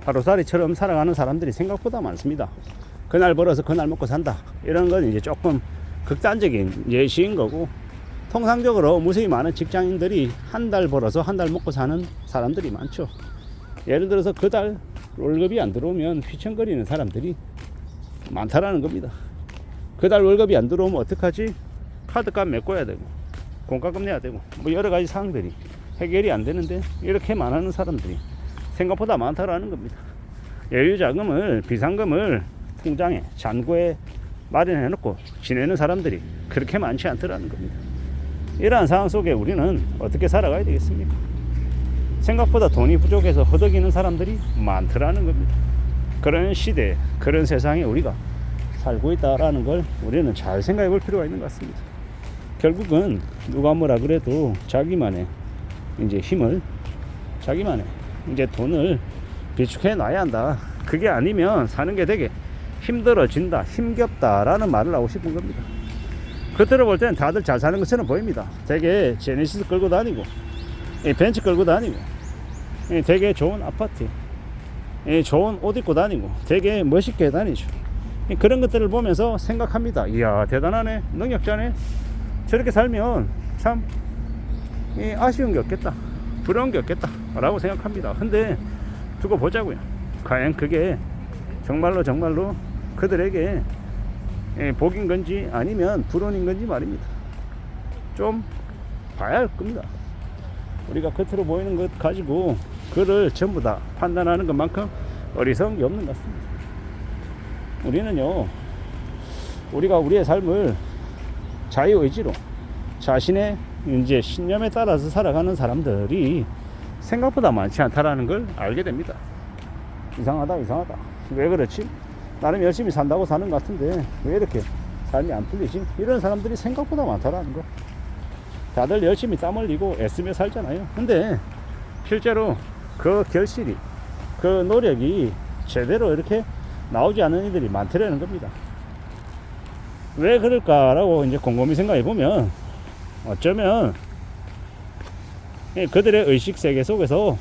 하루살이처럼 살아가는 사람들이 생각보다 많습니다. 그날 벌어서 그날 먹고 산다, 이런 건 이제 조금 극단적인 예시인 거고, 통상적으로 무수히 많은 직장인들이 한 달 벌어서 한 달 먹고 사는 사람들이 많죠. 예를 들어서 그 달 월급이 안 들어오면 휘청거리는 사람들이 많다라는 겁니다. 그 달 월급이 안 들어오면 어떡하지? 카드값 메꿔야 되고 공과금 내야 되고 뭐 여러 가지 사항들이 해결이 안 되는데, 이렇게 말하는 사람들이 생각보다 많다라는 겁니다. 여유 자금을, 비상금을 통장에, 잔고에 마련해 놓고 지내는 사람들이 그렇게 많지 않더라는 겁니다. 이러한 상황 속에 우리는 어떻게 살아가야 되겠습니까? 생각보다 돈이 부족해서 허덕이는 사람들이 많더라는 겁니다. 그런 시대, 그런 세상에 우리가 살고 있다라는 걸 우리는 잘 생각해 볼 필요가 있는 것 같습니다. 결국은 누가 뭐라 그래도 자기만의 이제 힘을, 자기만의 이제 돈을 비축해 놔야 한다. 그게 아니면 사는 게 되게 힘들어진다, 힘겹다라는 말을 하고 싶은 겁니다. 겉으로 볼 때는 다들 잘 사는 것처럼 보입니다. 되게 제네시스 끌고 다니고, 벤츠 끌고 다니고, 되게 좋은 아파트, 좋은 옷 입고 다니고, 되게 멋있게 다니죠. 그런 것들을 보면서 생각합니다. 이야, 대단하네, 능력자네. 저렇게 살면 참 아쉬운 게 없겠다, 부러운 게 없겠다 라고 생각합니다. 근데 두고 보자고요. 과연 그게 정말로 그들에게 복인 건지 아니면 불운인 건지 말입니다. 좀 봐야 할 겁니다. 우리가 겉으로 보이는 것 가지고 그를 전부 다 판단하는 것만큼 어리석은 게 없는 것 같습니다. 우리는요, 우리가 우리의 삶을 자유의지로 자신의 이제 신념에 따라서 살아가는 사람들이 생각보다 많지 않다라는 걸 알게 됩니다. 이상하다. 왜 그렇지? 나름 열심히 산다고 사는 것 같은데 왜 이렇게 삶이 안 풀리지? 이런 사람들이 생각보다 많다라는 거. 다들 열심히 땀 흘리고 애쓰며 살잖아요. 근데 실제로 그 결실이, 그 노력이 제대로 이렇게 나오지 않는 이들이 많더라는 겁니다. 왜 그럴까라고 이제 곰곰이 생각해 보면, 어쩌면 그들의 의식 세계 속에서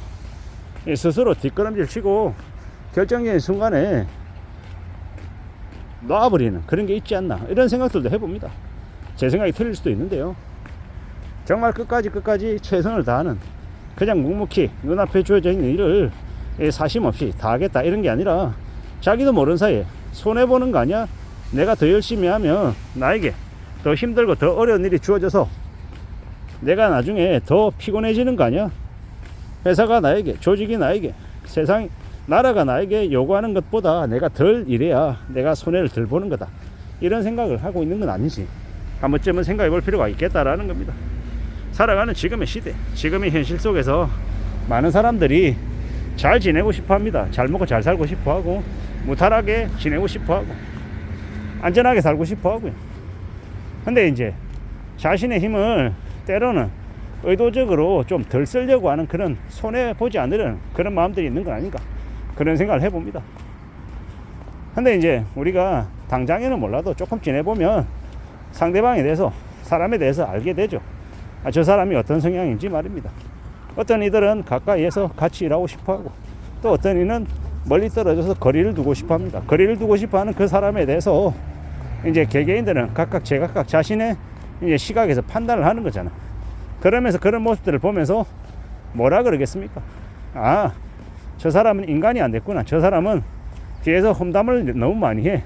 스스로 뒷걸음질 치고 결정적인 순간에 놔버리는 그런 게 있지 않나, 이런 생각들도 해봅니다. 제 생각이 틀릴 수도 있는데요, 정말 끝까지 최선을 다하는, 그냥 묵묵히 눈앞에 주어져 있는 일을 사심 없이 다 하겠다 이런 게 아니라, 자기도 모르는 사이에 손해보는 거 아니야? 내가 더 열심히 하면 나에게 더 힘들고 더 어려운 일이 주어져서 내가 나중에 더 피곤해지는 거 아니야? 회사가 나에게, 조직이 나에게, 세상이, 나라가 나에게 요구하는 것보다 내가 덜 일해야 내가 손해를 덜 보는 거다, 이런 생각을 하고 있는 건 아닌지 한 번쯤은 생각해 볼 필요가 있겠다라는 겁니다. 살아가는 지금의 시대, 지금의 현실 속에서 많은 사람들이 잘 지내고 싶어 합니다. 잘 먹고 잘 살고 싶어 하고, 무탈하게 지내고 싶어 하고, 안전하게 살고 싶어 하고요. 근데 이제 자신의 힘을 때로는 의도적으로 좀 덜 쓰려고 하는, 그런 손해보지 않으려는 그런 마음들이 있는 건 아닌가, 그런 생각을 해봅니다. 근데 이제 우리가 당장에는 몰라도 조금 지내보면 상대방에 대해서, 사람에 대해서 알게 되죠. 저 사람이 어떤 성향인지 말입니다. 어떤 이들은 가까이에서 같이 일하고 싶어하고, 또 어떤 이는 멀리 떨어져서 거리를 두고 싶어합니다. 거리를 두고 싶어하는 그 사람에 대해서 이제 개개인들은 각각 제각각 자신의 이제 시각에서 판단을 하는 거잖아. 그러면서 그런 모습들을 보면서 뭐라 그러겠습니까? 아, 저 사람은 인간이 안 됐구나. 저 사람은 뒤에서 험담을 너무 많이 해.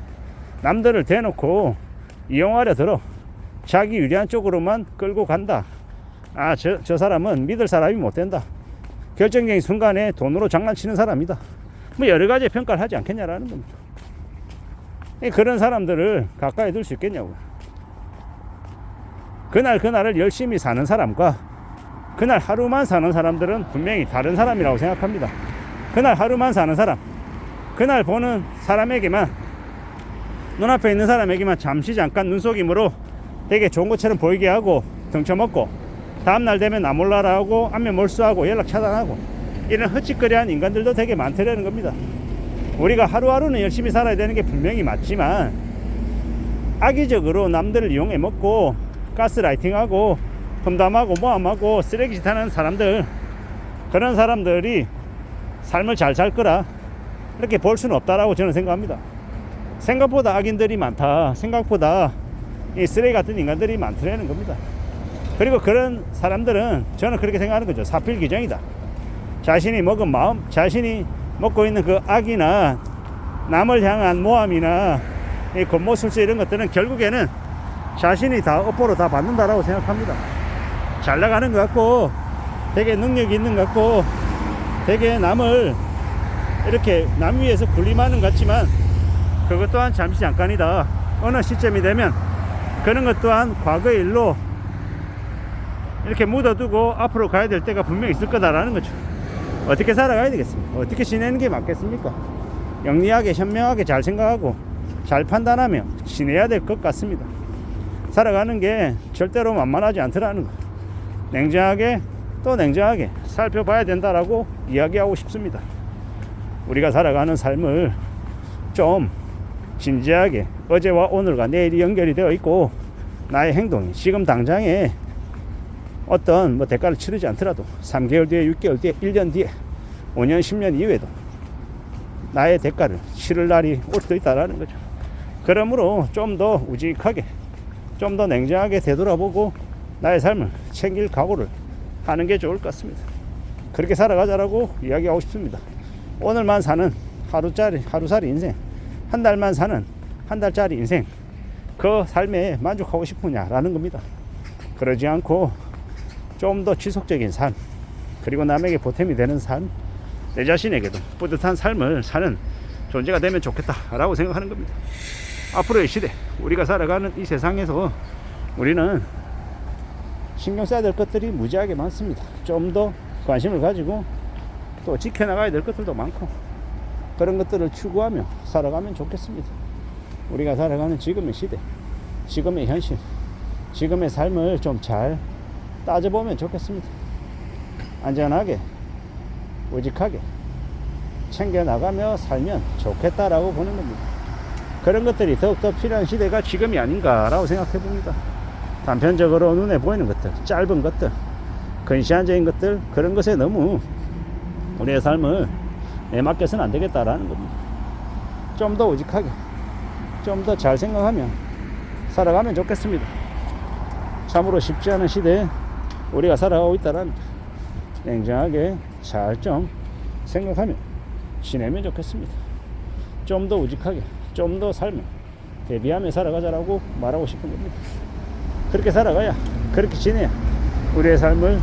남들을 대놓고 이용하려 들어. 자기 유리한 쪽으로만 끌고 간다. 아, 저 사람은 믿을 사람이 못 된다. 결정적인 순간에 돈으로 장난치는 사람이다. 뭐 여러 가지 평가를 하지 않겠냐라는 겁니다. 그런 사람들을 가까이 둘 수 있겠냐고. 그날을 열심히 사는 사람과 그날 하루만 사는 사람들은 분명히 다른 사람이라고 생각합니다. 그날 하루만 사는 사람, 그날 보는 사람에게만, 눈앞에 있는 사람에게만 잠깐 눈속임으로 되게 좋은 것처럼 보이게 하고 등쳐먹고, 다음날 되면 나 몰라라 하고 안면 몰수하고 연락 차단하고, 이런 헛짓거리한 인간들도 되게 많다는 겁니다. 우리가 하루하루는 열심히 살아야 되는 게 분명히 맞지만, 악의적으로 남들을 이용해 먹고 가스라이팅하고 험담하고 모함하고 쓰레기짓 하는 사람들, 그런 사람들이 삶을 잘 살 거라, 그렇게 볼 수는 없다라고 저는 생각합니다. 생각보다 악인들이 많다. 생각보다 이 쓰레기 같은 인간들이 많더라는 겁니다. 그리고 그런 사람들은 저는 그렇게 생각하는 거죠. 사필귀정이다. 자신이 먹은 마음, 자신이 먹고 있는 그 악이나 남을 향한 모함이나 이 겉모술수 이런 것들은 결국에는 자신이 다 업보로 다 받는다라고 생각합니다. 잘 나가는 것 같고 되게 능력이 있는 것 같고 되게 남을 이렇게 남 위에서 군림하는 것 같지만 그것 또한 잠시 잠깐이다. 어느 시점이 되면 그런 것 또한 과거의 일로 이렇게 묻어두고 앞으로 가야 될 때가 분명히 있을 거다라는 거죠. 어떻게 살아가야 되겠습니까? 어떻게 지내는 게 맞겠습니까? 영리하게 현명하게 잘 생각하고 잘 판단하며 지내야 될 것 같습니다. 살아가는 게 절대로 만만하지 않더라는 거. 냉정하게 또 냉정하게 살펴봐야 된다라고 이야기하고 싶습니다. 우리가 살아가는 삶을 좀 진지하게 어제와 오늘과 내일이 연결이 되어 있고 나의 행동이 지금 당장에 어떤 대가를 치르지 않더라도 3개월 뒤에 6개월 뒤에 1년 뒤에 5년 10년 이후에도 나의 대가를 치를 날이 올 수도 있다라는 거죠. 그러므로 좀 더 우직하게 좀 더 냉정하게 되돌아보고 나의 삶을 챙길 각오를 하는 게 좋을 것 같습니다. 그렇게 살아가자라고 이야기하고 싶습니다. 오늘만 사는 하루살이 인생, 한 달만 사는 한 달짜리 인생, 그 삶에 만족하고 싶으냐라는 겁니다. 그러지 않고 좀 더 지속적인 삶, 그리고 남에게 보탬이 되는 삶, 내 자신에게도 뿌듯한 삶을 사는 존재가 되면 좋겠다라고 생각하는 겁니다. 앞으로의 시대, 우리가 살아가는 이 세상에서 우리는 신경 써야 될 것들이 무지하게 많습니다. 좀 더 관심을 가지고 또 지켜나가야 될 것들도 많고 그런 것들을 추구하며 살아가면 좋겠습니다. 우리가 살아가는 지금의 시대, 지금의 현실, 지금의 삶을 좀 잘 따져보면 좋겠습니다. 안전하게, 우직하게 챙겨나가며 살면 좋겠다라고 보는 겁니다. 그런 것들이 더욱더 필요한 시대가 지금이 아닌가라고 생각해 봅니다. 단편적으로 눈에 보이는 것들, 짧은 것들, 근시안적인 것들, 그런 것에 너무 우리의 삶을 내맡겨서는 안 되겠다라는 겁니다. 좀 더 우직하게, 좀 더 잘 생각하며 살아가면 좋겠습니다. 참으로 쉽지 않은 시대에 우리가 살아가고 있다는 냉정하게 잘 좀 생각하며 지내면 좋겠습니다. 좀 더 우직하게, 좀 더 삶을 대비하며 살아가자라고 말하고 싶은 겁니다. 그렇게 살아가야, 그렇게 지내야 우리의 삶을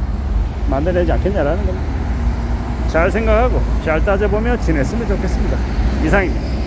만들어내지 않겠냐라는 겁니다. 잘 생각하고 잘 따져보며 지냈으면 좋겠습니다. 이상입니다.